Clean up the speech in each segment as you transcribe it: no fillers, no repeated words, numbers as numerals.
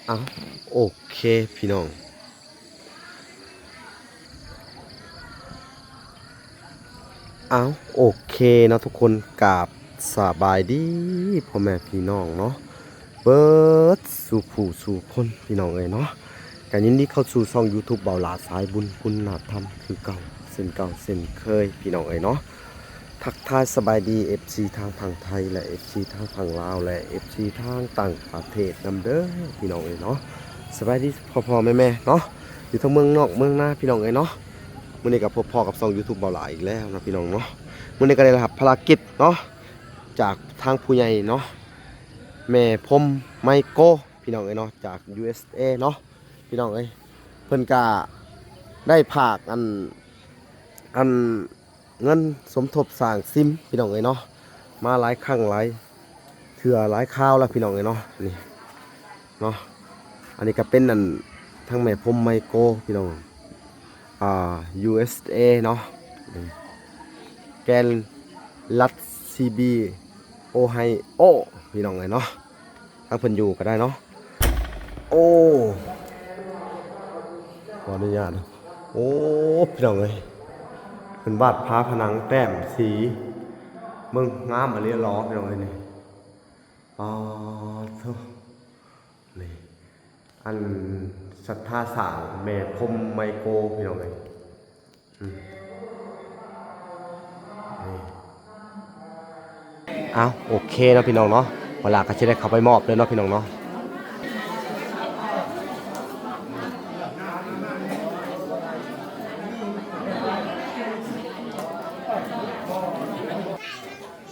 เอาโอเคพี่น้องเอาโอเคเนาะทุกคนกราบสบายดีพ่อแม่พี่น้องเนาะเบิดสู่ผู้สู่คนพี่น้องเอ้ยเนาะกันยินดีเข้าสู่ช่อง YouTube เบาหลาสายบุญคุณธรรมคือเก่าเส้นเคยพี่น้องเอ้ยเนาะทักทายสบายดี FC ทางฝั่งไทยและ FC ทางฝั่งลาวและ FC ทางต่างประเทศนำเด้อพี่น้องเอ้ยเนาะสบายดีพ่อแม่เนาะอยู่ทั้งเมืองนอกเมืองนาพี่น้องเอ้ยเนาะมื้อนี้กับพ่อกับช่อง YouTube เบาหลาอีกแล้วนะพี่น้องเนาะมื้อนี้ก็ได้รับภารกิจเนาะจากทางผู้ใหญ่เนาะแม่พรมไมโกพี่น้องเอ้ยเนาะจาก USA เนาะพี่น้องเอ้ยเพิ่นก็ได้ภาคอันเงินสมทบสร้างซิมพี่น้องเอ้ยเนาะมาหลายครั้งหลายเถื่อหลายคราวแล้วพี่น้องเอ้ยเนาะนี่เนาะอันนี้ก็เป็นอันทั้งแม่พรมไมโกพี่น้องUSA เนาะแกนลัดซีบีโอไฮโอพี่น้องเลยเนาะทางเพิ่นอยู่ก็ได้เนาะโอ้ขออนุญาตนะโอ้พี่น้องเลยเพิ่นวาดผาผนังแต้มสีเมืองงามอะไรล้อพี่น้องเลยนี่อ๋อโธ่นี่อันศรัทธาสร้างแม่พรมไมโกพี่น้องเลยเอาโอเคนะพี่น้องเนาะเวลาก็จะได้เข้าไปมอบเลยเนาะพี่น้องเนาะ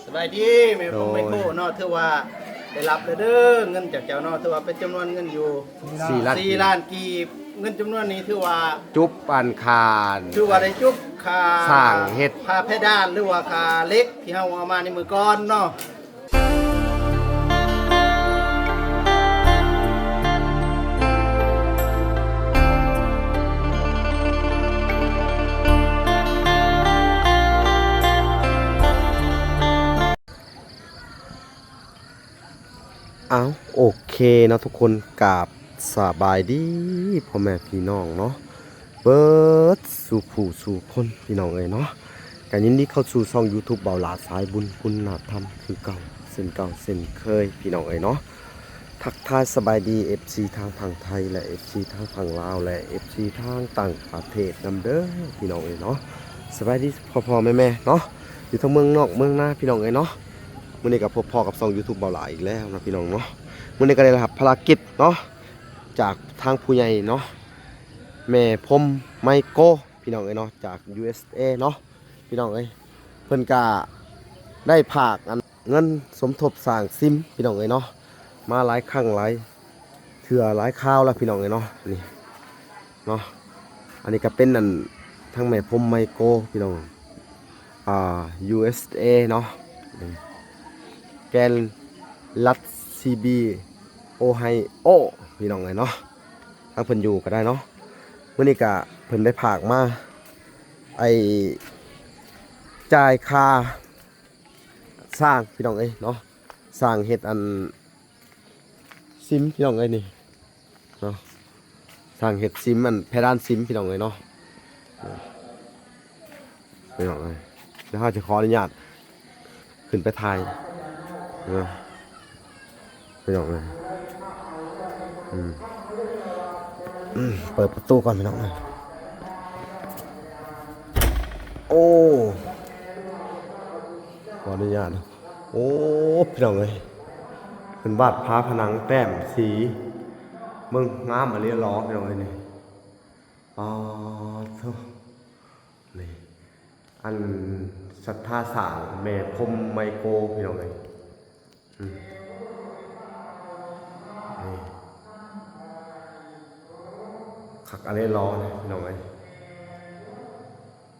สบายดีแม่ผมไม่โคเนาะถือว่าได้รับเด้อเงินจากเจ้าเนาะถือว่าเป็นจำนวนเงินอยู่4 ล้านกีบเงินจำนวนนี้ถือว่าจุบปันคาร ถือว่าได้จุบค่าสร้างเฮ็ดค่าเพดานหรือว่าค่าเล็กที่เฮาเอามาในมือก่อนเนาะเอาโอเคเนาะทุกคนกราบสบายดีพ่อแม่พี่น้องเนาะเบิดสู่ผู้สู่คนพี่น้องเอ้ยเนาะกันยินดีเข้าสู่ช่อง YouTube เบาหลาสายบุญคุณธรรมคือเก่าเส้นเคยพี่น้องเอ้ยเนาะทักทายสบายดี FC ทางฝั่งไทยและ FC ทางฝั่งลาวและ FC ทางต่างประเทศนำเด้อพี่น้องเอ้ยเนาะสบายดีพ่อแม่เนาะอยู่ทั้งเมืองนอกเมืองนาพี่น้องเอ้ยเนาะมื้อนี้กับพ่อกับช่อง YouTube เบาหลาอีกแล้วนะพี่น้องเนาะมื้อนี้ก็ได้รับภารกิจเนาะจากทางผู้ใหญ่เนาะแม่พรมไมโกพี่น้องเอ้ยเนาะจาก USA เนาะพี่น้องเอ้ยเพิ่นก็ได้ภาคอันเงินสมทบสร้างซิมพี่น้องเอ้ยเนาะมาหลายครั้งหลายเถื่อหลายคราวแล้วพี่น้องเอ้ยเนาะนี่เนาะอันนี้ก็เป็นอันทั้งแม่พรมไมโกพี่น้องUSA เนาะแกนลัดซีบีโอไฮโอพี่น้องเลยเนาะทางเพิ่นอยู่ก็ได้เนาะมื้อนี้ก็เพิ่นได้ผากมาไอจ่ายค่าสร้างพี่น้องเอ้ยเนาะสร้างเฮ็ดอันซิมพี่น้องเอ้ยนี่เนาะสร้างเฮ็ดซิมอันเพดานซิมพี่น้องเอ้ยเนาะพี่น้องเอ้ยเดี๋ยวเราจะขออนุญาตขึ้นไปถ่ายเนาะพี่น้องเอ้ยเปิดประตูก่อนพี่น้องเลยโอ้ขออนุญาตนะโอ้พี่น้องเลยเป็นวาดผาผนังแต้มสีเมืองงามอะไรล้อพี่น้องเลยนี่อ๋อโธ่นี่อันศรัทธาสร้างแม่พรมไมโกพี่น้องเลยนี่ขักอะไรล้อเนี่ยพี่น้องเลย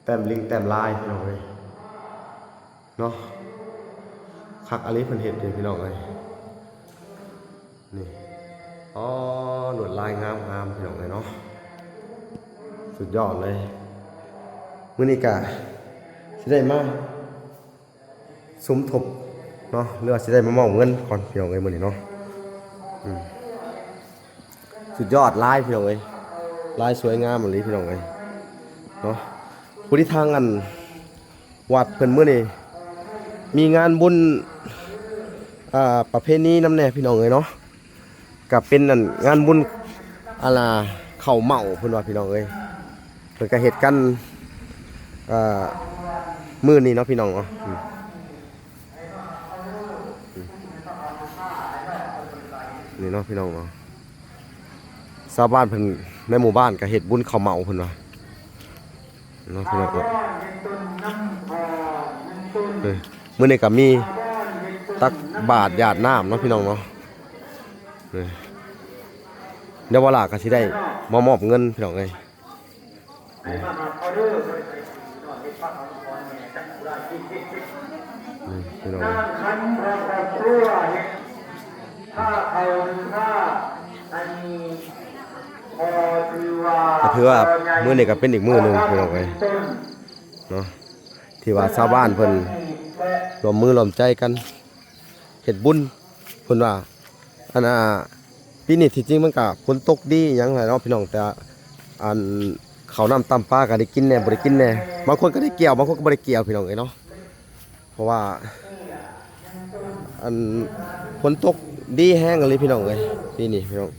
แต้มลิงแต้มลายพี่น้องเลยเนาะขักอะไรเพิ่นเห็ดเลยพี่น้องเลยนี่อ๋อหลวดลายงามพี่น้องเลยเนาะสุดยอดเลยมื้อนี้ก็สิได้มาสมทบเนาะหรือว่าสิได้มามอบเงินก่อนพี่น้องเลยมื้อนี้เนาะ สุดยอดลายพี่น้องเอ้ยลายสวยงามเลยพี่น้องเอ้ยเนาะผู้ที่ทางอันวัดเพิ่นมื้อนี้มีงานบุญประเพณีนำแน่พี่น้องเอ้ยเนาะก็เป็นนั่นงานบุญอะไรข้าวเมาเพิ่นว่าพี่น้องเอ้ยเพิ่นก็เฮ็ดกันมื้อนี้เนาะพี่น้องเนาะนี่เนาะพี่น้องเนาะชาวบ้านเพิ่นในหมู่บ้านก็เฮ็ดบุญข้าวเมาเพิ่นว่าเนาะพี่น้องเนาะมื้อนี้ก็มีตักบาตรหยาดน้ำเนาะพี่น้องเนาะเดี๋ยวเวลาก็สิได้มามอบเงินพี่น้องเอ้ยพี่น้องก็ถือว่ามื้อนี้ก็เป็นอีกมื้อหนึงพี่น้องเอ้ยเนาะที่ว่าชาวบ้านเพิ่นร่วมมือร่วมใจกันเฮ็ดบุญเพิ่นว่าอันปีนี้ที่จริงมันก็ฝนตกดีหยังไงเนาะพี่น้องแต่อันข้าวน้ำตำปลาก็ได้กินแน่บ่ได้กินแน่บางคนก็ได้เกี่ยวบางคนก็บ่ได้เกี่ยวพี่น้องเอ้ยเนาะเพราะว่าอันฝนตกดีแห้งเลยพี่น้องเอ้ยปีนี้พี่น้อง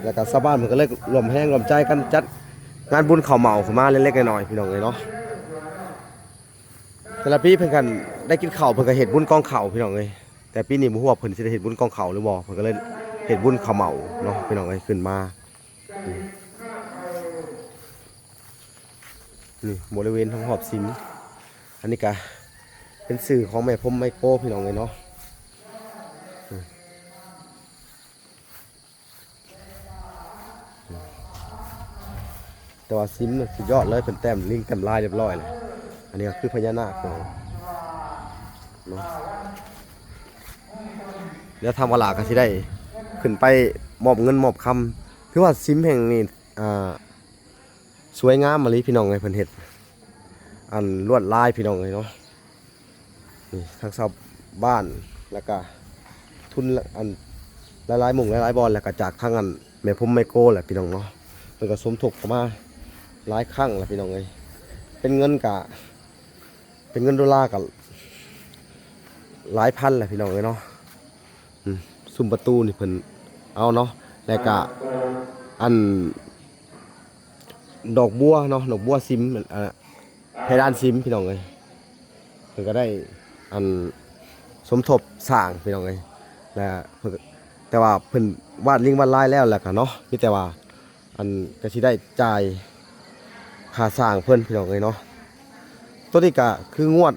แล้วก็ชาวบ้านเพิ่นก็เลยร่วมแรงร่วมใจกันจัดงานบุญข้าวเหมาเข้ามาเล็กๆน้อยๆพี่น้องเอ้ยเนาะแต่ละปีเพิ่นกันได้กินข้าวเพิ่นก็เฮ็ดบุญกองข้าวพี่น้องเอ้ยแต่ปีนี้บ่ฮู้ว่าเพิ่นสิได้เฮ็ดบุญกองข้าวหรือบ่เพิ่นก็เลยเฮ็ดบุญข้าวเหมาเนาะพี่น้องเอ้ยขึ้นมานี่บริเวณทางหอบสินอันนี้ก็เป็นสื่อของแม่พรมไมโครพี่น้องเอ้ยเนาะแต่ว่าซิมสุดยอดเลยเป็นแต้มลิงเต็มลายเรียบร้อยเลยอันนี้ก็คือพญานาคเนาะเดี๋ยวทำเวลาก็สิได้ขึ้นไปมอบเงินมอบคำคือว่าซิมแห่งนี้สวยงามมาลีพี่น้องไงเพิ่นเฮ็ดอันลวดลายพี่น้องเลยเนาะนี่ทั้งชาวบ้านแล้วก็ทุนอันหลายๆหมู่หลายๆบอลแล้วก็จากทางอันแม่พรมไมโครแหละพี่น้องเนาะเพิ่นก็สมทบเข้ามาหลายครั้งแล้วพี่น้องเลยเป็นเงินดอลลาร์กับหลายพันแหละพี่น้องเลยเนาะซุ้มประตูนี่เพิ่นเอาเนาะแล้วก็อันดอกบัวเนาะดอกบัวซิมเพดานซิมพี่น้องเลยเพิ่นก็ได้อันสมทบสร้างพี่น้องเลยแล้วแต่ว่าเพิ่นวาดลิงวาดลายแล้วแหละก็เนาะมีแต่ว่าอันก็สิได้จ่ายค่าสร้างเพิ่นพี่น้องเลยเนาะตัวนี้ก็คืองวด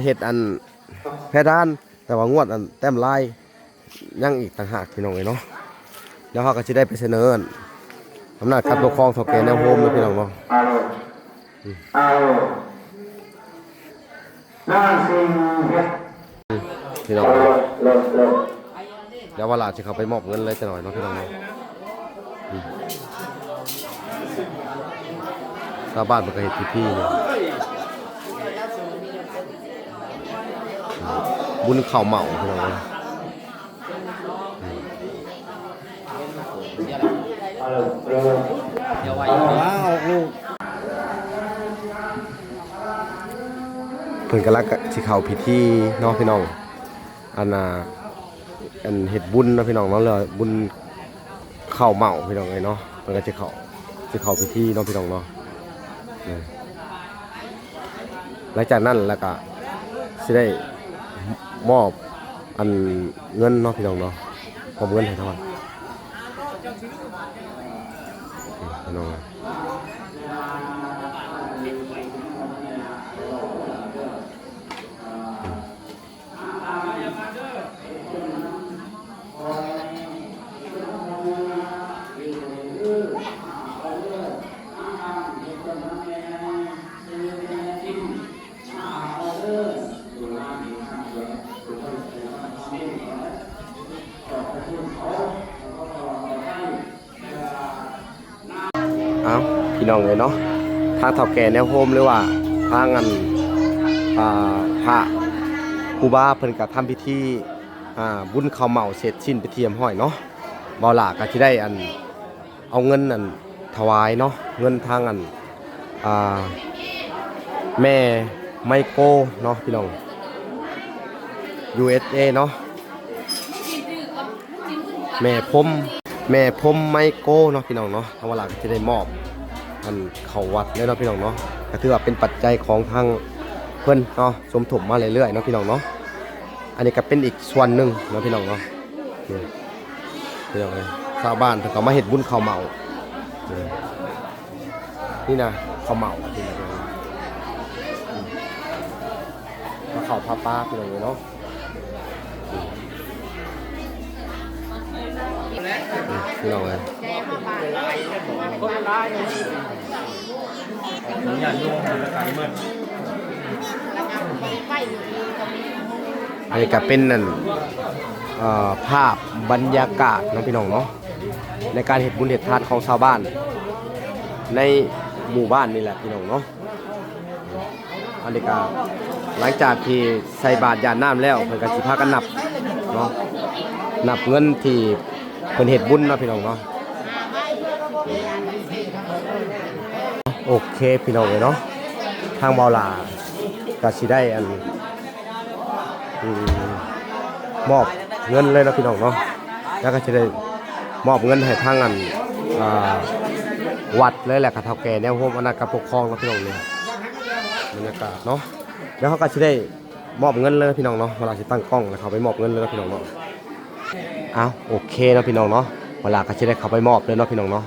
เฮ็ดอันเพดานแต่ว่างวดอันแต้มลายยังอีกต่างหากพี่น้องเลยเนาะแล้วเขาก็จะได้ไปเสนออำนาจการปกครองเท่าแก่แนวโฮมเลยพี่น้องเนาะพี่น้องเดี๋ยวเวลาจะเข้าไปมอบเงินเลยจะหน่อยเนาะพี่น้องเนาะชาวบ้านมันก็เฮ็ดพิธีบุญข้าวเหมาพี่น้องว้าวลูกเพิ่นกำลังสิเข้าพิธีเนาะพี่น้องอันเฮ็ดบุญเนาะพี่น้องเนาะเลยบุญข้าวเหมาพี่น้องเอ้ยเนาะเพิ่นก็จะเข้าพิธีเนาะพี่น้องเนาะหลังจากนั้นแล้วก็สิได้มอบอันเงินเนาะพี่น้องเนาะมอบเงินให้ทั้งวันพี่น้องพี่น้องเลยเนาะทางเฒ่าแก่แนวโฮมหรือว่าทางอันพระครูบาเพิ่นก็ทำพิธีบุญข้าวเหมาเสร็จสิ้นไปเทียมห้อยเนาะ บ่าวหลาก็สิได้อันเอาเงินอันถวายเนาะเงินทางอันอ่าแม่ไมโครเนาะพี่น้อง USA เนาะแม่พมไมโครเนาะพี่น้องเนาะทางบ่าวหลาก็สิได้มอบอันเข้าวัดเลยเนาะพี่น้องเนาะก็ถือว่าเป็นปัจจัยของทางเพิ่นเนาะสมทบมาเรื่อยๆเนาะพี่น้องเนาะอันนี้ก็เป็นอีกส่วนหนึ่งเนาะพี่น้องเนาะนี่พี่น้องเลยชาวบ้านเพิ่นก็มาเฮ็ดบุญข้าวเหมานี่นะข้าวเหมาพี่น้องเลยมาข้าวผ้าป้าพี่น้องเลยเนาะพี่น้องเลยอันนี้ก็เป็นนั่นภาพบรรยากาศน้องพี่น้องเนาะในการเฮ็ดบุญเฮ็ดทานของชาวบ้านในหมู่บ้านนี่แหละพี่น้องเนาะอันนี้ก็หลังจากที่ใส่บาตรยานน้ำแล้วเพิ่นก็สิพากันนับเนาะนับเงินที่เพิ่นเฮ็ดบุญเนาะพี่น้องเนาะโอเคพี่น้องเลยเนาะทางเบาหลาก็สิได้อันมอบเงินเลยนะพี่น้องเนาะแล้วก็จะได้มอบเงินให้ทางอันวัดเลยแหละกับเฒ่าแก่แนวโฮมอนาคตปกครองนะพี่น้องเลยบรรยากาศเนาะแล้วเขาก็จะได้มอบเงินเลยพี่น้องเนาะเวลาจะตั้งกล้องแล้วเขาไปมอบเงินเลยนะพี่น้องเนาะอ้าวโอเคนะพี่น้องเนาะเวลาก็จะได้เขาไปมอบเลยเนาะพี่น้องเนาะ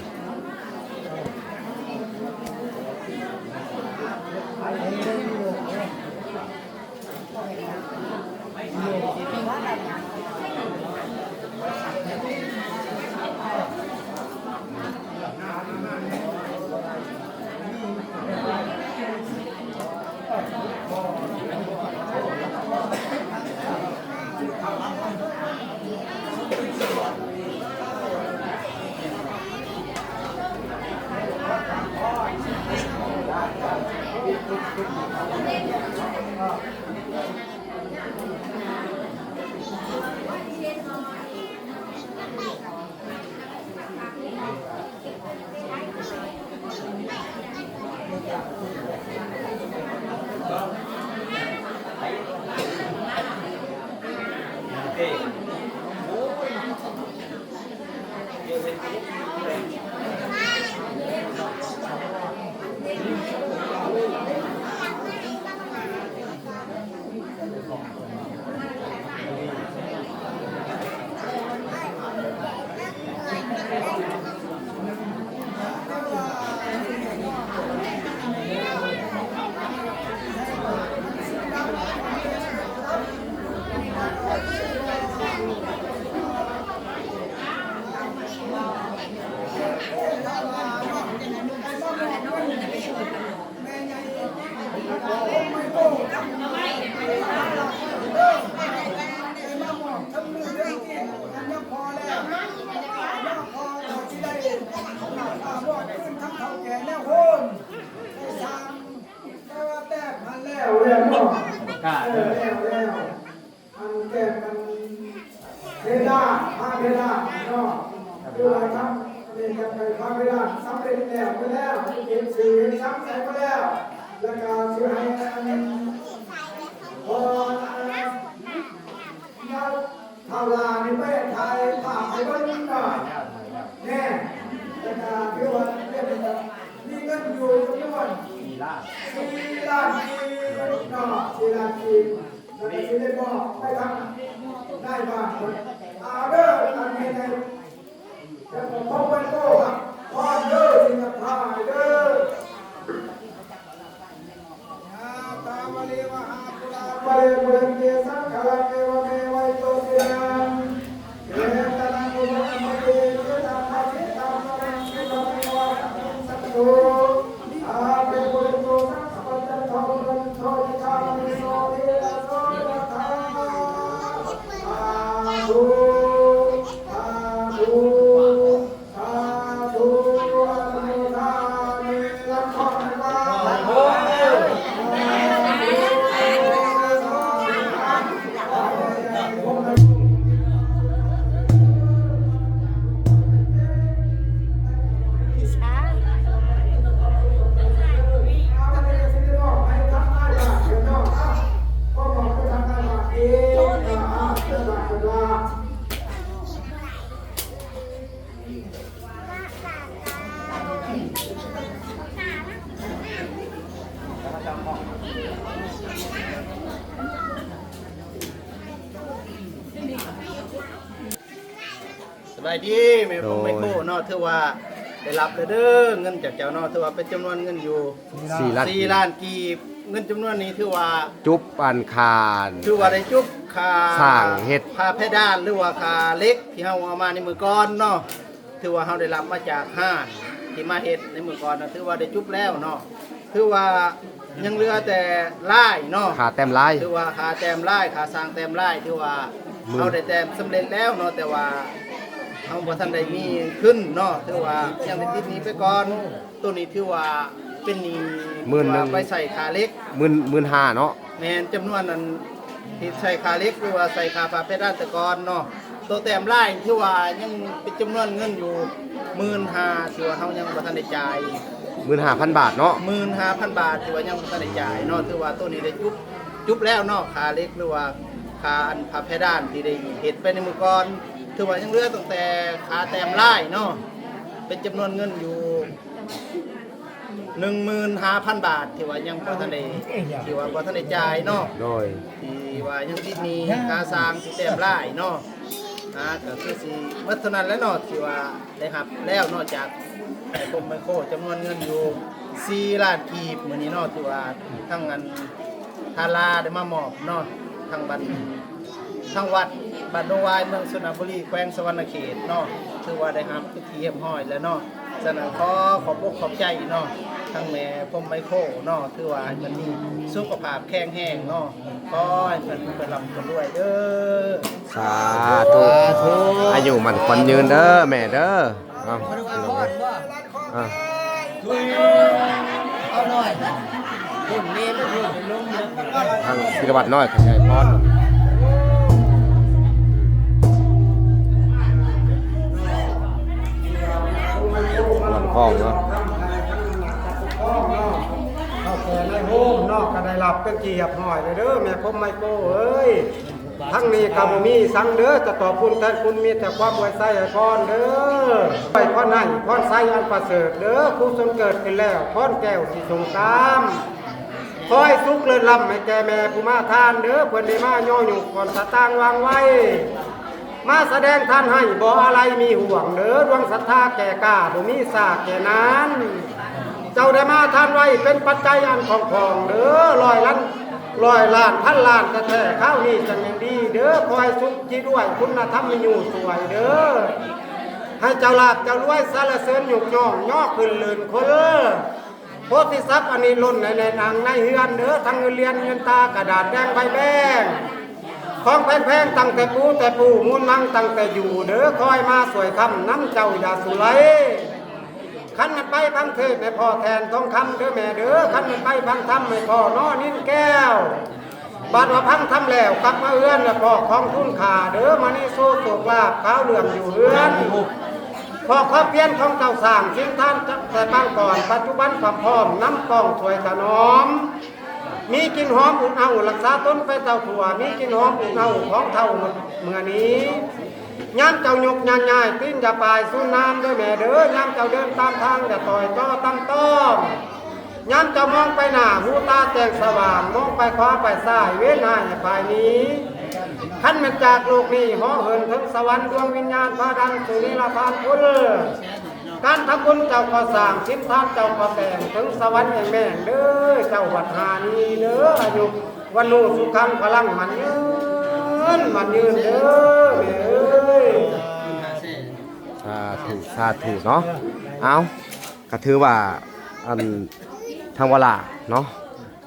เพดานพาเพดานเนาะคืออะไรครับเป็นการไปพาเพดานสำเร็จแล้วไปแล้วเก็บสื่อซ้ำใส่ไปแล้วแล้วก็ช่วยให้พอเท่าลาในประเทศไทยผ่านไปบ้างหน่อยแน่แล้วก็คือว่าเรียกว่ามีเงินอยู่จำนวน4 ล้านเนาะ4 ล้านกีบแล้วก็ที่ได้บอกไปทำได้บ้างเอาเด้ออันนี้ในจะผมพบไว้โก้ครับพอเด้อสิงคโปร์เด้อตามมาเรียกว่าหาปุรามาเรียกว่าเกียรสังขารเกวเมวัยโตตินังเยตนังอุปมะเยเยตังภาสิตังมะนังเกวเมวะสัตโตอาเปปุริโตสังสปัจจันโทรันโทยิชามิโสเทระโสยะถาอาตุอาตุอาตุอนุทามิลักขณวาโอ้ บายดีแม่ผมไม่โก้เนาะถือว่าได้รับเด้อเงินจากเจ้าเนาะถือว่าเป็นจำนวนเงินอยู่4 ล้านกีบเงินจำนวนนี้ถือว่าจุบอันคาร ถือว่าได้จุบค่า สร้างเฮ็ด ค่าเพดานหรือว่าค่าเล็กที่เฮาเอามาในมือก่อนเนาะถือว่าเฮาได้รับมาจากห้างที่มาเฮ็ดในมือก่อนนะถือว่าได้จุบแล้วเนาะถือว่ายังเหลือแต่ลายเนาะขาแต้มลาย ถือว่าค่าแต้มลายค่าสร้างแต้มลายถือว่าเฮาได้แต้มสำเร็จแล้วเนาะแต่ว่าเฮาบ่ทันได้มีขึ้นเนาะถือว่ายังได้ติดหนี้ไปก่อนตัวนี้ถือว่าเป็นหนี้ไปใส่ค่าเล็ก 15,000เนาะแม่นจำนวนนั้นที่ใส่ค่าเล็กหรือว่าใส่ค่าผ้าเพดานตะกอนเนาะตัวแต้มลายที่ว่ายังเป็นจำนวนเงินอยู่15,000ที่ว่าเฮายังบ่ทันได้จ่าย 15,000 บาทเนาะ 15,000 บาทที่ว่ายังบ่ทันได้จ่ายเนาะถือว่าตัวนี้ได้จุบแล้วเนาะค่าเล็กหรือว่าค่าอันผ้าเพดานที่ได้เฮ็ดไปในมื้อก่อนถือว่ายังเหลือตั้งแต่ค่าแต้มลายเนาะเป็นจำนวนเงินอยู่15,000 บาทที่ว่ายังบ่ทันได้ที่ว่าบ่ทันได้จ่ายเนาะโดยที่ว่ายังติดหนี้ค่าสร้างที่แต้มลายเนาะก็คือสิหมดเท่านั้นแล้วเนาะที่ว่าได้รับแล้วนอกจากไอ้ผมไมโครจำนวนเงินอยู่4 ล้านกีบมื้อนี้เนาะที่ว่าทั้งอันทาราได้มามอบเนาะทั้งวัดบ้านโนวายเมืองสระบุรีแขวงสะวรรณเขตเนาะถือว่าได้รับพิธีเรียบร้อยแล้วเนาะฉะนั้นขอขอบใจเนาะทั้งแม่ผมไมโครเนาะถือว่ามันมีสุขภาพแข็งแรงเนาะขอให้เพิ่นร่ำรวยเด้อสาธุอายุมันขวัญยืนเด้อแม่เด้อเอาเอาหน่อยคุณนี่ไม่พูดเป็นลุงเยอะทางศิลวัฒน์น้อยขยายพรลำคล้องเนาะเข้าแก่ในโฮมเนาะก็ได้รับเป็นเกียรติหน่อยเด้อแม่ผมไมโครเอ้ยทั้งนี้ก็บ่มีสังเด้อจะตอบคุณแทนคุณมีแต่ความไว้ใส่ให้พรเด้อไปพรให้พรใส่อันประเสริฐเด้อผู้ทรงเกิดขึ้นแล้วพรแก้วที่ทรงตามคอยสุขเลิศล้ำให้แก่แม่ผู้มาทานเด้อเพิ่นได้มาย่อหยุ่ก่อนสตางค์วางไว้มาแสดงท่านให้บ่อะไรมีห่วงเด้อดวงศรัทธาแก่กล้าบ่มีซากแก่นั้นเจ้าได้มาทานไว้เป็นปัจจัยอันของเด้อ100 ล้านพันล้านแท้ๆข้าวนี้จังยังดีเด้อคอยสุขจิตด้วยคุณธรรมมีอยู่สวยเด้อให้เจ้าลาภเจ้ารวยสารเสริญหยุกย่องย่อขึ้นเลื่นคนโพธิทรัพย์อันนี้ล้นในนางในเฮือนเด้อทั้งเงินเรียนเงินตากระดาษแดงใบแดงของแพงๆตั้งแต่ปูมูลมังตั้งแต่อยู่เด้อคอยมาสวยคำน้ำเจ้าอย่าสุไหลขันมันไปพังเทศไม่พอแทนทองคำเด้อแม่เด้อขันมันไปพังทำไม่พอน้อนิ้นแก้วบาดว่าพังทำแล้วกลับมาเอื้อนพอของทุนขาเด้อมานี่โซ่โศกลาบข้าวเหลืองอยู่เอื้อนพอความเพียรของเจ้าสร้างสิ่งท่านแต่บางก่อนปัจจุบันความพร้อมน้ำกองสวยถนอมมีกินหอมอุ่นเอารักษาต้นไปเต่าถั่วมีกินหอมอุ่นเอาของเท่าเมื่อนี้ย้ำเจ้าหยกยานใหญ่ติ้นอย่าปลายสู้น้ำด้วยแม่เด้อย้ำเจ้าเดินตามทางอย่าต่อยจ้อตั้งต้อมย้ำเจ้ามองไปหน้าหูตาแจ้งสว่างมองไปขวาไปซ้ายเว้นหน้าอย่าปลายนี้ขั้นมันจากโลกนี้ห่อเหินถึงสวรรค์ดวงวิญญาณพาดังสุนิรพานพุทธการทำบุญเจ้าก็สร้างสินทานเจ้าก็แต่งถึงสวรรค์อย่างแม่เด้อเจ้าวัดหานีเด้ออายุวันโนสุขังพลังมันยืนเด้อแม่เอ้ยสาธุเนาะเอาก็ถือว่าอันทางวลาเนาะ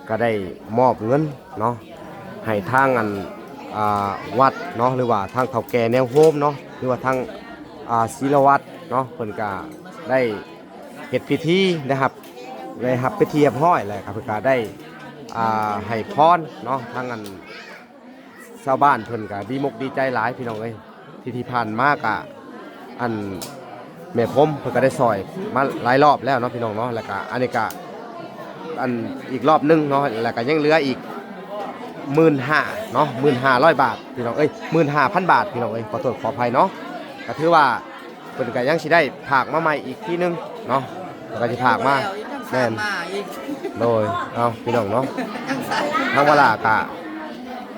ก็ได้มอบเงินเนาะให้ทางอันวัดเนาะหรือว่าทางเฒ่าแก่แนวโฮมเนาะหรือว่าทางศิลวัฒน์เนาะเพิ่นก็ได้เฮ็ดพิธีนะครับได้รับพิธีเรียบร้อยแล้วครับเพิ่นก็ได้ให้พรเนาะทางอันชาวบ้านเพิ่นก็ดีมกดีใจหลายพี่น้องเอ้ยที่ผ่านมากะอันแม่ผมเพิ่นก็ได้ซอยมาหลายรอบแล้วเนาะพี่น้องเนาะแล้วก็อันนี้ก็อันอีกรอบนึงเนาะแล้วก็ยังเหลืออีก15,000เนาะ1,500 บาทพี่น้องเอ้ย15,000 บาทพี่น้องเอ้ยขอโทษขออภัยเนาะก็ถือว่าเพิ่นก็ยังสิได้ผากมาใหม่อีกทีนึงเนาะแล้วก็สิผากมาแม่นโดยเอาพี่น้องเนาะทางเวลาก็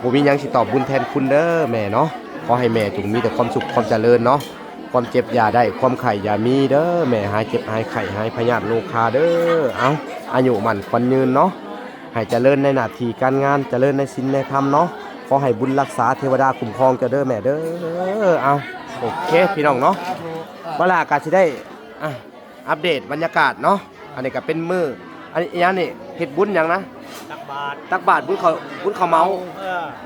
บ่มีหยังสิตอบบุญแทนคุณเด้อแม่เนาะขอให้แม่จงมีแต่ความสุขความเจริญเนาะ ความเจ็บอย่าได้ความไข่อย่ามีเด้อแม่หายเจ็บหายไข้หายพยาธิโรคาเด้อเอาอายุมันควันยืนเนาะให้เจริญในหน้าที่การงานเจริญในศีลในธรรมเนาะขอให้บุญรักษาเทวดาคุ้มครองเจ้าเด้อแม่เด้อเอาโอเคพี่น้องเนาะเวลากาสิได้อัปเดตบรรยากาศเนาะอันนี้ก็เป็นมืออันนี้อย่างนี่เฮ็ดบุญหยังนะ ตักบาตร ตักบาตรบุญเขาเมา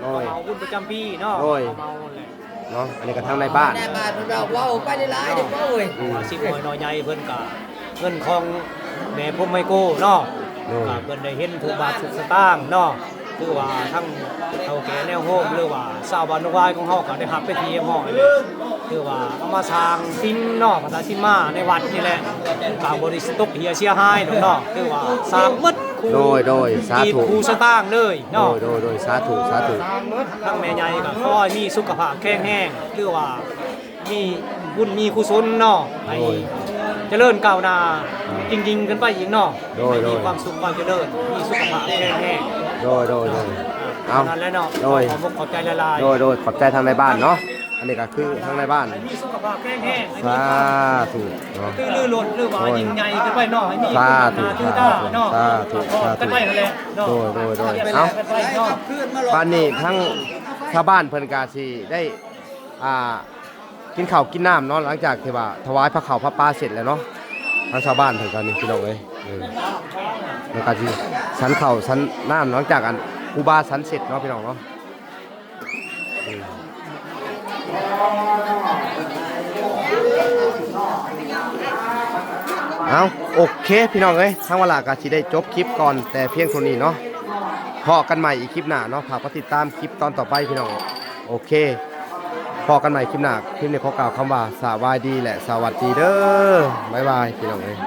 โอ้ย เมาบุญประจำปีเนาะ โอ้ย เมาเลย เนาะอันนี้ก็ทางในบ้าน แน่บาทเราเว้าไปได้หลายเด้อเว้าเว้ย สิบหน่อยน้อยใหญ่เพิ่นก็เงินของแม่พ่อไม่โก้เนาะ โอ้ย ก็เพิ่นได้เห็นทุกบาททุกสตางค์เนาะคือว่าทั้งเฒ่าแก่แนวโฮมหรือว่าชาวบ้านนวายของเฮาก็ได้รับไปทีห้องเลยคือว่าเอามาสร้างซิมเนาะภาษาซิมมาในวัดนี่แหละก็บ่ได้สตกเฮียเสียหายดอกเนาะคือว่าสร้างหมดคู่ โดยสาธุ กีบคู่สตางค์เลยเนาะ โดยสาธุ ทั้งแม่ใหญ่ก็ขอให้มีสุขภาพแข็งแรงคือว่ามีบุญมีกุศลเนาะให้เจริญก้าวหน้าจริงๆกันไปอีกเนาะให้มีความสุขความเจริญมีสุขภาพแข็งแรง โดย เอา เท่านั้นแหละเนาะ โดย ขอบคุณขอบใจละลาย โดยขอบใจทางในบ้านเนาะอันนี้ก็คือทางในบ้าน ให้มีสุขภาพแข็งแรง สาธุเนาะ คือลือหล่นหรือว่ายิ่งใหญ่กันไปเนาะให้มี สาธุ คุณค่าถือตาเนาะ สาธุ กันไปนั่นแหละเนาะ โดย กัน เอา ไปเนาะ บ้านนี้ทั้งชาวบ้านเพิ่นกาสิได้กินข้าวกินน้ำเนาะหลังจากที่ว่าถวายพระข้าวพระปลาเสร็จแล้วเนาะทางชาวบ้านเพิ่นก็นี่พี่น้องเอ้ยแล้วก็สิสันข้าวสันน้ำหลังจากอันครูบาสันเสร็จเนาะพี่น้องเนาะเอาโอเคพี่น้องเอ้ยทั้งเวลากาสิได้จบคลิปก่อนแต่เพียงเท่านี้เนาะพอกันใหม่อีกคลิปหน้าเนาะฝากติดตามคลิปตอนต่อไปพี่น้องโอเคพอกันใหม่คลิปหน้าคลิปนี้ขอกล่าวคำว่าสวัสดีและสวัสดีเด้อบ๊ายบายพี่น้องเอ้ย